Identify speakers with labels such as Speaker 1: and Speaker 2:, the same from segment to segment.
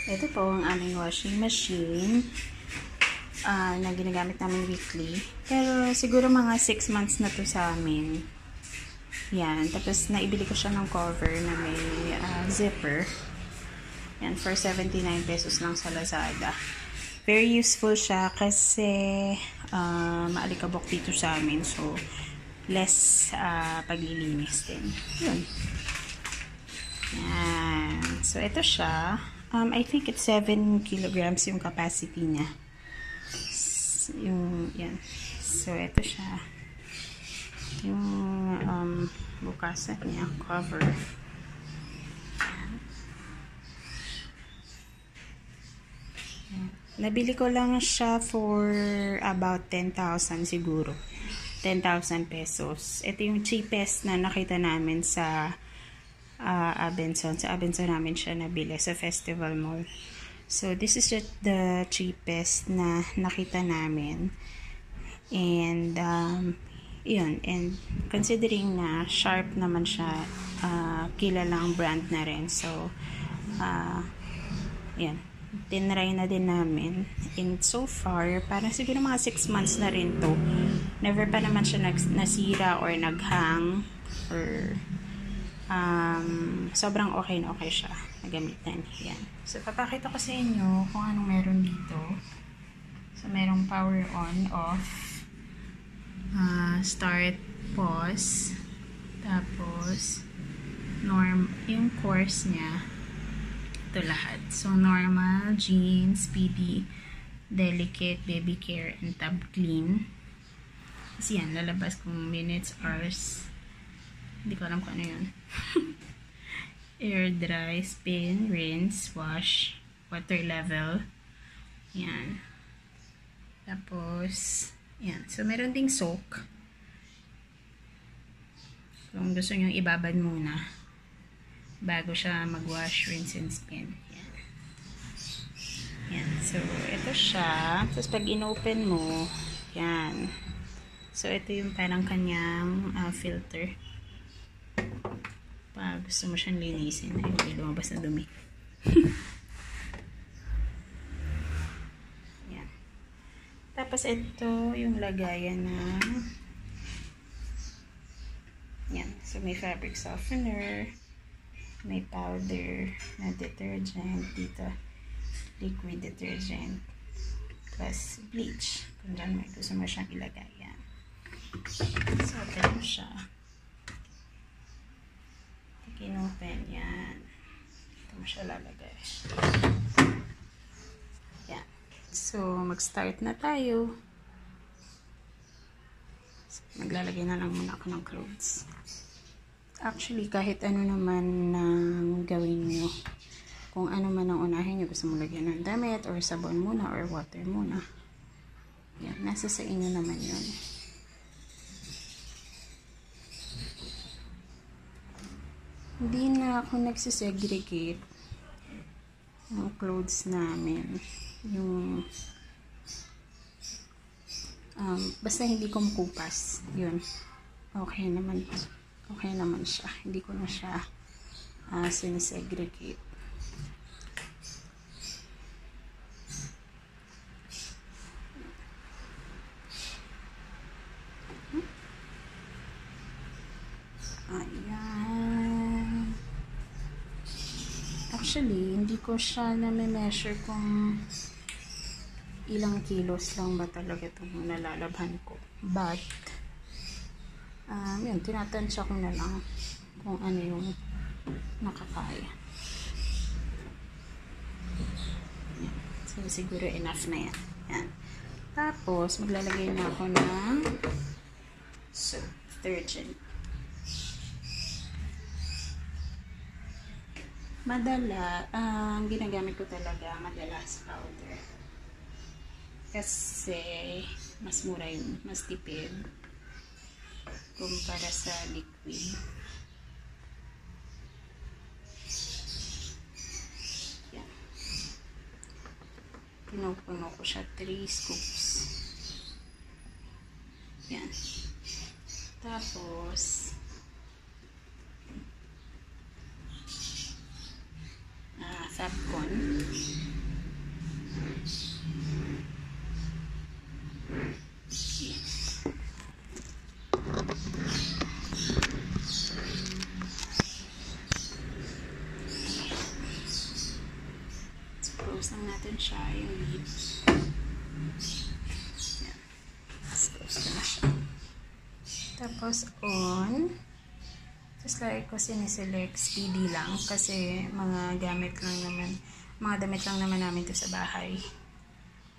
Speaker 1: Ito po ang aming washing machine na ginagamit namin weekly. Pero siguro mga 6 months na to sa amin. Yan. Tapos naibili ko siya ng cover na may zipper. Yan. For 79 pesos lang sa Lazada. Very useful siya kasi maalikabok dito sa amin. So, less paglilinis din. Yun. Yan. So, ito siya. I think it's 7 kilograms yung capacity niya. Yan. So, ito siya. Yung bukasan niya, cover. Nabili ko lang siya for about 10,000 siguro. 10,000 pesos. Ito yung cheapest na nakita namin sa Abenson. Sa Abenson namin siya nabili sa Festival Mall. So, this is the cheapest na nakita namin. And, yun. And, considering na Sharp naman siya, kilalang brand na rin. So, yan. Tinry na din namin. And so far, parang siguro mga 6 months na rin to. Never pa naman siya nasira or naghang or sobrang okay na okay siya na gamitan. Yan. So, papakita ko sa inyo kung anong meron dito. So, merong power on, off, start, pause, tapos, yung course niya, ito lahat. So, normal, jean, speedy, delicate, baby care, and tab clean. Kasi yan, lalabas kung minutes, hours. Hindi ko alam kung ano yun. Air dry, spin, rinse, wash, water level. Yan. Tapos, yan. So, meron ding soak. Kung gusto nyo ibabad muna bago siya mag-wash, rinse, and spin. Yan. Yan. So, ito siya. Tapos, pag in-open mo, yan. So, ito yung parang kanyang filter. Pag gusto mo siyang linisin, ay may lumabas na dumi. Yan. Tapos ito yung lagayan na yan. So may fabric softener, may powder na detergent dito, liquid detergent plus bleach kung dyan may gusto mo siyang ilagay. Yan. So ito mo siya. Kinopen, yan. Ito mo siya lalagay. Yan. So, mag-start na tayo. So, maglalagay na lang muna ako ng clothes. Actually, kahit ano naman nang gawin nyo. Kung ano man ang unahin nyo, gusto mo lagyan ng damit, or sabon muna, or water muna. Yan. Nasa sa inyo naman yun. Hindi na ako nagsisegregate ng clothes namin. Yung basta hindi kumukupas. Yun. Okay naman. Okay naman siya. Hindi ko na siya sinisegregate. Ayan. Actually, hindi ko siya na-measure kung ilang kilos lang ba talaga itong nalalabhan ko. But, yun, tinatansya ko na lang kung ano yung nakakaya. Yan. So, siguro enough na yan. Yan. Tapos, maglalagay na ako ng detergent. Ang ginagamit ko talaga madalas powder. Kasi mas mura yun, mas tipid kumpara sa liquid. Yan. Pinupuno ko siya 3 scoops. Yan. Tapos Fabcon. close lang natin siya, yung lid. Yan. Close ko na siya. Tapos on. Tapos like ko siniselect speedy lang kasi mga damit lang naman namin to sa bahay.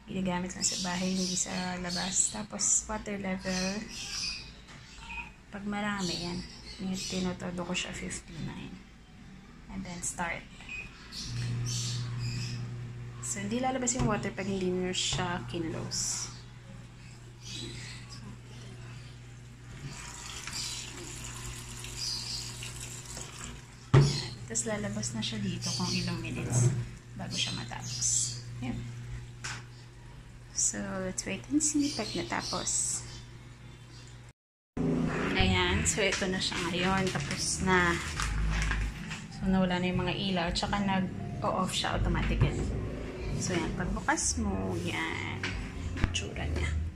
Speaker 1: Ginagamit lang sa bahay, hindi sa labas. Tapos water level. Pag marami yan, tinotodo ko siya 59. And then start. So hindi lalabas yung water pag hindi nyo siya kinlose. Tapos lalabas na siya dito kung ilang minutes bago siya matapos. Yan. So, let's wait and see pag natapos. Ayan. So, ito na siya ngayon. Tapos na. So, nawala na yung mga ilaw. Tsaka nag-off siya automatically. So, yan. Pagbukas mo, yan. Itsura niya.